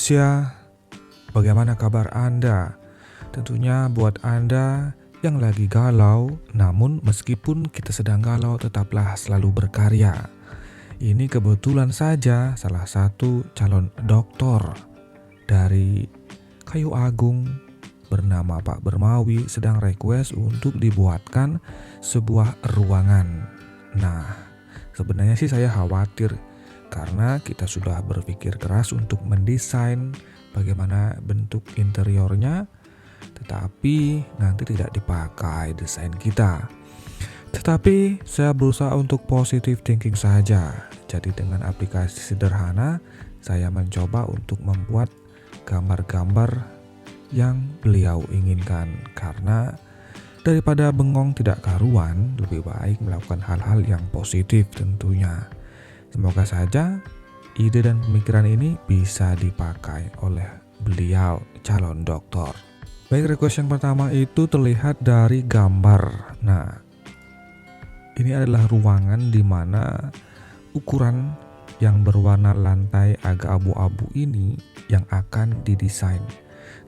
manusia, bagaimana kabar Anda? Tentunya buat Anda yang lagi galau, namun meskipun kita sedang galau tetaplah selalu berkarya. Ini kebetulan saja salah satu calon doktor dari Kayu Agung bernama Pak Bermawi sedang request untuk dibuatkan sebuah ruangan. Nah, sebenarnya sih saya khawatir karena kita sudah berpikir keras untuk mendesain bagaimana bentuk interiornya, tetapi nanti tidak dipakai desain kita. Tetapi saya berusaha untuk positive thinking saja. Jadi dengan aplikasi sederhana, saya mencoba untuk membuat gambar-gambar yang beliau inginkan. Karena daripada bengong tidak karuan, lebih baik melakukan hal-hal yang positif tentunya. Semoga saja ide dan pemikiran ini bisa dipakai oleh beliau calon doktor. Baik, request yang pertama itu terlihat dari gambar. Nah, ini adalah ruangan di mana ukuran yang berwarna lantai agak abu-abu ini yang akan didesain.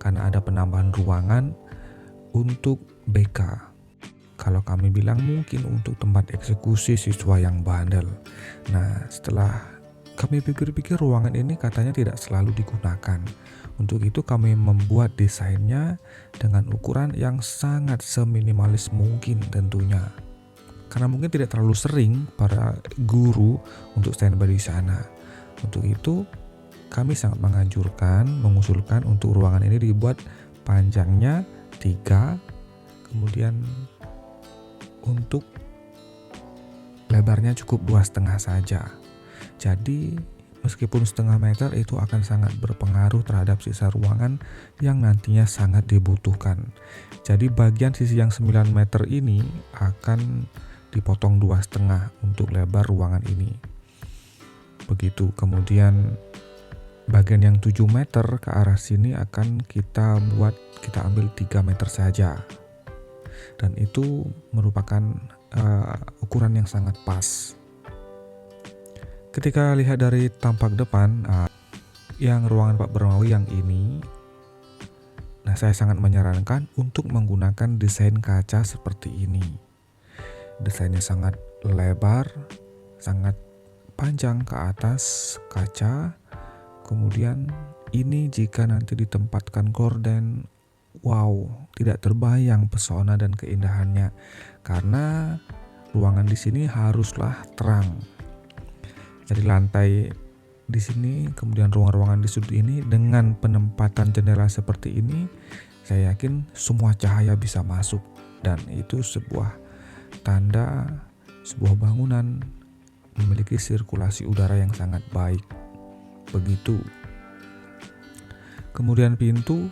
Karena ada penambahan ruangan untuk BK. Kalau kami bilang mungkin untuk tempat eksekusi siswa yang bandel. Nah, setelah kami pikir-pikir ruangan ini katanya tidak selalu digunakan. Untuk itu kami membuat desainnya dengan ukuran yang sangat seminimalis mungkin tentunya. Karena mungkin tidak terlalu sering para guru untuk standby di sana. Untuk itu kami sangat mengusulkan untuk ruangan ini dibuat panjangnya 3, kemudian untuk lebarnya cukup 2,5 saja. Jadi meskipun 0,5 meter itu akan sangat berpengaruh terhadap sisa ruangan yang nantinya sangat dibutuhkan. Jadi bagian sisi yang 9 meter ini akan dipotong 2,5 untuk lebar ruangan ini. Begitu. Kemudian bagian yang 7 meter ke arah sini akan kita ambil 3 meter saja. Dan itu merupakan ukuran yang sangat pas. Ketika lihat dari tampak depan, yang ruangan Pak Bermawi yang ini, nah saya sangat menyarankan untuk menggunakan desain kaca seperti ini. Desainnya sangat lebar, sangat panjang ke atas kaca. Kemudian ini jika nanti ditempatkan gorden, wow, tidak terbayang pesona dan keindahannya. Karena ruangan di sini haruslah terang. Jadi lantai di sini, kemudian ruang-ruangan di sudut ini dengan penempatan jendela seperti ini, saya yakin semua cahaya bisa masuk dan itu sebuah tanda sebuah bangunan memiliki sirkulasi udara yang sangat baik. Begitu. Kemudian pintu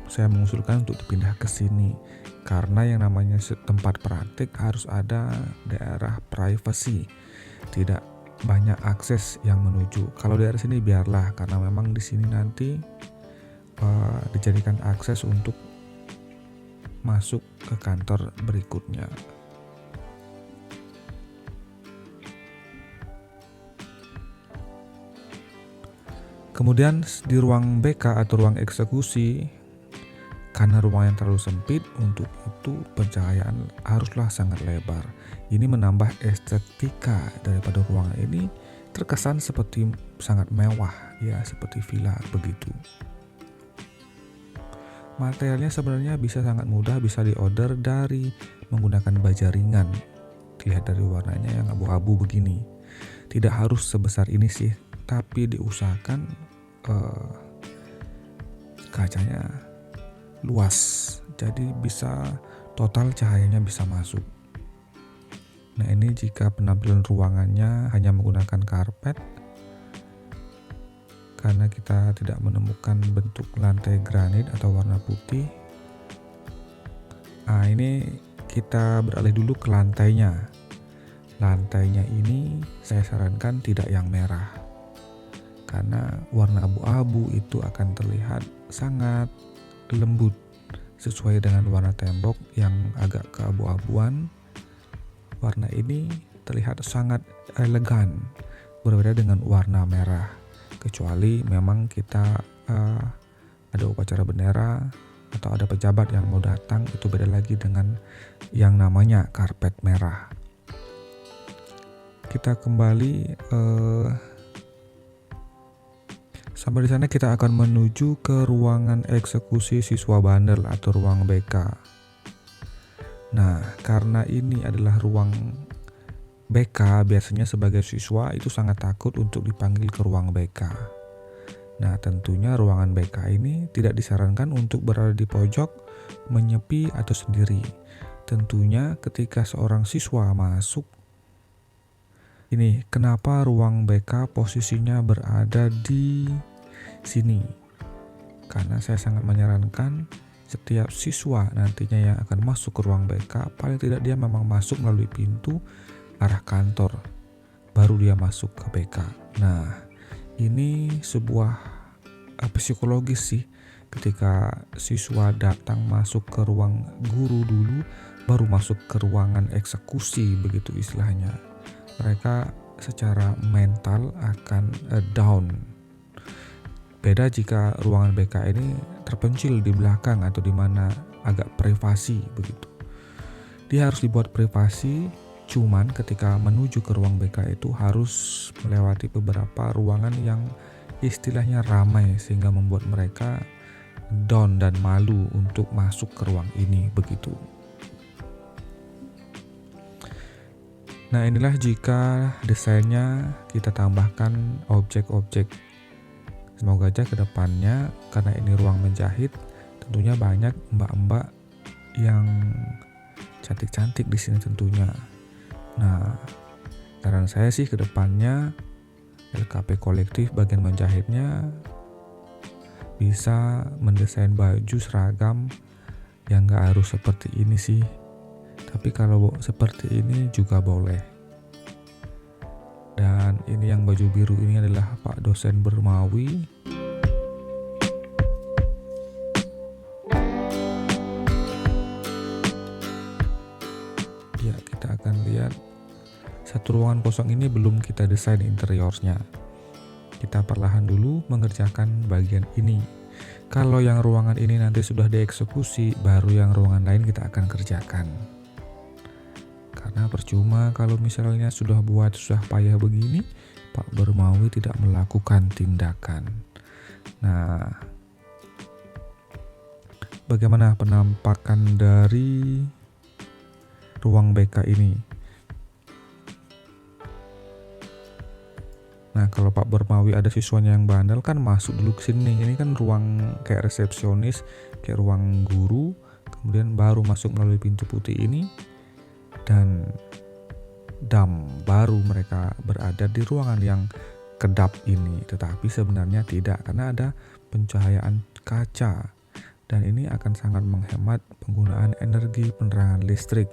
saya mengusulkan untuk dipindah ke sini karena yang namanya tempat praktik harus ada daerah privasi, tidak banyak akses yang menuju. Kalau daerah sini biarlah karena memang di sini nanti dijadikan akses untuk masuk ke kantor berikutnya. Kemudian di ruang BK atau ruang eksekusi, karena ruangan yang terlalu sempit, untuk itu pencahayaan haruslah sangat lebar. Ini menambah estetika daripada ruangan ini terkesan seperti sangat mewah, ya seperti villa begitu. Materialnya sebenarnya bisa sangat mudah, bisa diorder dari menggunakan baja ringan. Lihat dari warnanya yang abu-abu begini. Tidak harus sebesar ini sih, tapi diusahakan kacanya luas, jadi bisa total cahayanya bisa masuk. Nah, ini jika penampilan ruangannya hanya menggunakan karpet karena kita tidak menemukan bentuk lantai granit atau warna putih. Nah, ini kita beralih dulu ke lantainya. Lantainya ini saya sarankan tidak yang merah karena warna abu-abu itu akan terlihat sangat lembut sesuai dengan warna tembok yang agak keabu-abuan. Warna ini terlihat sangat elegan, berbeda dengan warna merah. Kecuali memang kita ada upacara bendera atau ada pejabat yang mau datang, itu beda lagi dengan yang namanya karpet merah. Kita kembali sampai di sana kita akan menuju ke ruangan eksekusi siswa bandel atau ruang BK. Nah, karena ini adalah ruang BK, biasanya sebagai siswa itu sangat takut untuk dipanggil ke ruang BK. Nah, tentunya ruangan BK ini tidak disarankan untuk berada di pojok, menyepi, atau sendiri. Tentunya ketika seorang siswa masuk, ini kenapa ruang BK posisinya berada di sini? Karena saya sangat menyarankan setiap siswa nantinya yang akan masuk ke ruang BK, paling tidak dia memang masuk melalui pintu arah kantor, baru dia masuk ke BK. Nah, ini sebuah psikologis sih, ketika siswa datang masuk ke ruang guru dulu, baru masuk ke ruangan eksekusi, begitu istilahnya. Mereka secara mental akan down. Beda jika ruangan BK ini terpencil di belakang atau di mana agak privasi begitu. Dia harus dibuat privasi, cuman ketika menuju ke ruang BK itu harus melewati beberapa ruangan yang istilahnya ramai sehingga membuat mereka down dan malu untuk masuk ke ruang ini begitu. Nah, inilah jika desainnya kita tambahkan objek-objek. Semoga aja ke depannya, karena ini ruang menjahit, tentunya banyak mbak-mbak yang cantik-cantik di sini tentunya. Nah, saran saya sih ke depannya LKP kolektif bagian menjahitnya bisa mendesain baju seragam yang gak harus seperti ini sih, tapi kalau seperti ini juga boleh. Dan ini yang baju biru ini adalah Pak dosen Bermawi. Ya, kita akan lihat satu ruangan kosong ini belum kita desain interiornya. Kita perlahan dulu mengerjakan bagian ini. Kalau yang ruangan ini nanti sudah dieksekusi, baru yang ruangan lain kita akan kerjakan. Karena percuma kalau misalnya sudah payah begini, Pak Bermawi tidak melakukan tindakan. Nah, bagaimana penampakan dari ruang BK ini? Nah, kalau Pak Bermawi ada siswanya yang bandel kan masuk dulu ke sini. Ini kan ruang kayak resepsionis, kayak ruang guru, kemudian baru masuk melalui pintu putih ini, dan baru mereka berada di ruangan yang kedap ini. Tetapi sebenarnya tidak, karena ada pencahayaan kaca, dan ini akan sangat menghemat penggunaan energi penerangan listrik.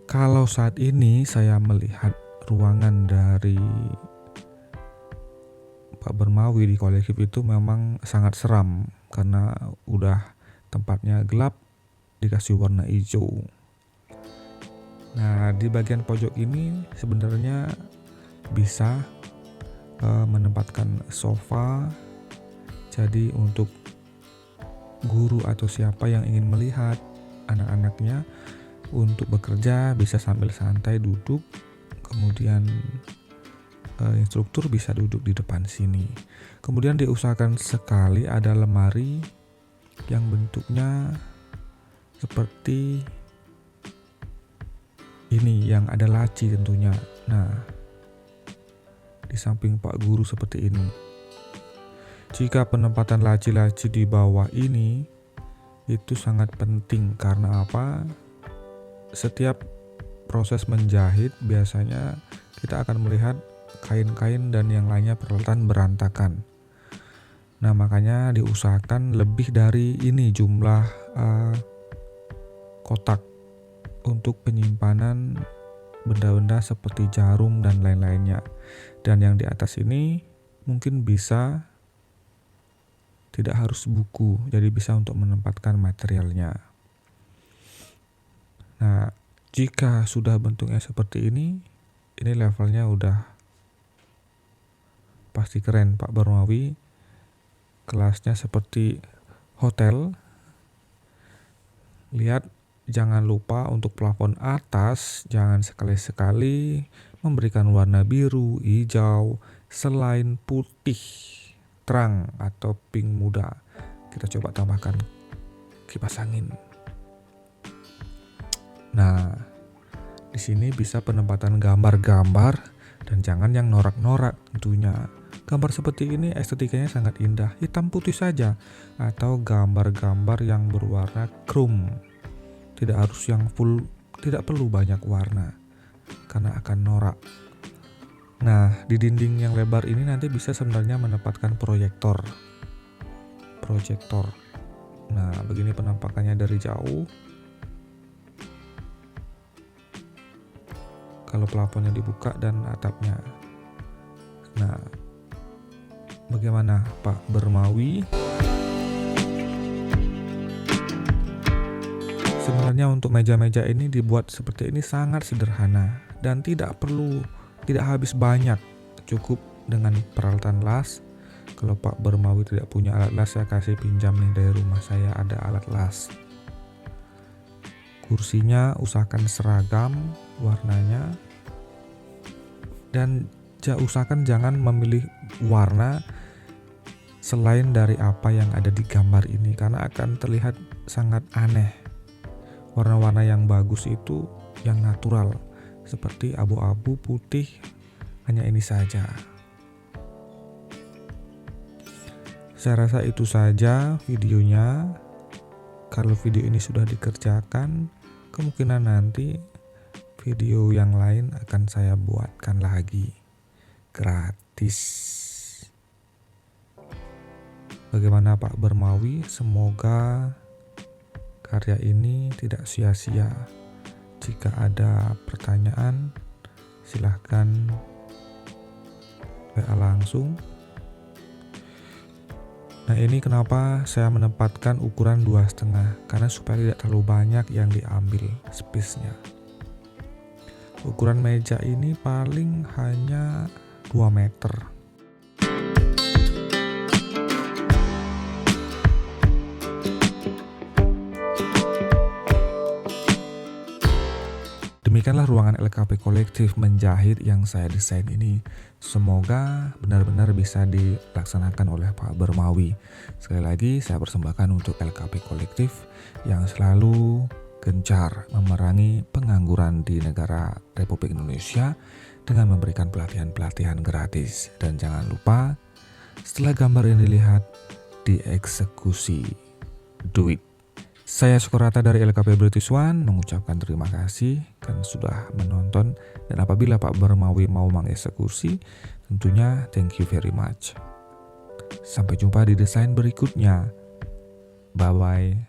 Kalau saat ini saya melihat ruangan dari Pak Bermawi di kolektif itu memang sangat seram, karena udah tempatnya gelap dikasih warna hijau. Nah, di bagian pojok ini sebenarnya bisa menempatkan sofa. Jadi untuk guru atau siapa yang ingin melihat anak-anaknya untuk bekerja bisa sambil santai duduk, kemudian instruktur bisa duduk di depan sini. Kemudian diusahakan sekali ada lemari yang bentuknya seperti ini, yang ada laci tentunya. Nah, di samping Pak Guru seperti ini. Jika penempatan laci-laci di bawah ini itu sangat penting, karena apa? Setiap proses menjahit biasanya kita akan melihat kain-kain dan yang lainnya peralatan berantakan. Nah, makanya diusahakan lebih dari ini jumlah kotak untuk penyimpanan benda-benda seperti jarum dan lain-lainnya. Dan yang di atas ini mungkin bisa tidak harus buku, jadi bisa untuk menempatkan materialnya. Nah, jika sudah bentuknya seperti ini levelnya udah pasti keren Pak Bermawi. kelasnya seperti hotel. Lihat, jangan lupa untuk plafon atas, jangan sekali-sekali memberikan warna biru, hijau, selain putih terang atau pink muda. Kita coba tambahkan kipas angin. Nah, di sini bisa penempatan gambar-gambar dan jangan yang norak-norak tentunya. Gambar seperti ini estetikanya sangat indah, hitam putih saja atau gambar-gambar yang berwarna chrome. Tidak harus yang full, tidak perlu banyak warna karena akan norak. Nah, di dinding yang lebar ini nanti bisa sebenarnya menempatkan proyektor. Nah, begini penampakannya dari jauh. Kalau plafonnya dibuka dan atapnya. Nah, bagaimana Pak Bermawi? Sebenarnya untuk meja-meja ini dibuat seperti ini sangat sederhana dan tidak habis banyak, cukup dengan peralatan las. Kalau Pak Bermawi tidak punya alat las, saya kasih pinjam nih dari rumah saya, ada alat las. Kursinya usahakan seragam warnanya dan usahakan jangan memilih warna selain dari apa yang ada di gambar ini karena akan terlihat sangat aneh. Warna-warna yang bagus itu yang natural, seperti abu-abu, putih, hanya ini saja. Saya rasa itu saja videonya. Kalau video ini sudah dikerjakan, kemungkinan nanti video yang lain akan saya buatkan lagi gratis. Bagaimana Pak Bermawi? Semoga karya ini tidak sia-sia. Jika ada pertanyaan, silahkan WA langsung. Nah, ini kenapa saya menempatkan ukuran 2,5, karena supaya tidak terlalu banyak yang diambil space-nya. Ukuran meja ini paling hanya 2 meter. Demikianlah ruangan LKP Kolektif menjahit yang saya desain ini. Semoga benar-benar bisa dilaksanakan oleh Pak Bermawi. Sekali lagi saya persembahkan untuk LKP Kolektif yang selalu gencar memerangi pengangguran di negara Republik Indonesia dengan memberikan pelatihan-pelatihan gratis. Dan jangan lupa, setelah gambar ini dilihat, dieksekusi. Do it. Saya Sukarata dari LKP British One mengucapkan terima kasih karena sudah menonton, dan apabila Pak Bermawi mau mengeksekusi, tentunya thank you very much. Sampai jumpa di desain berikutnya. Bye-bye.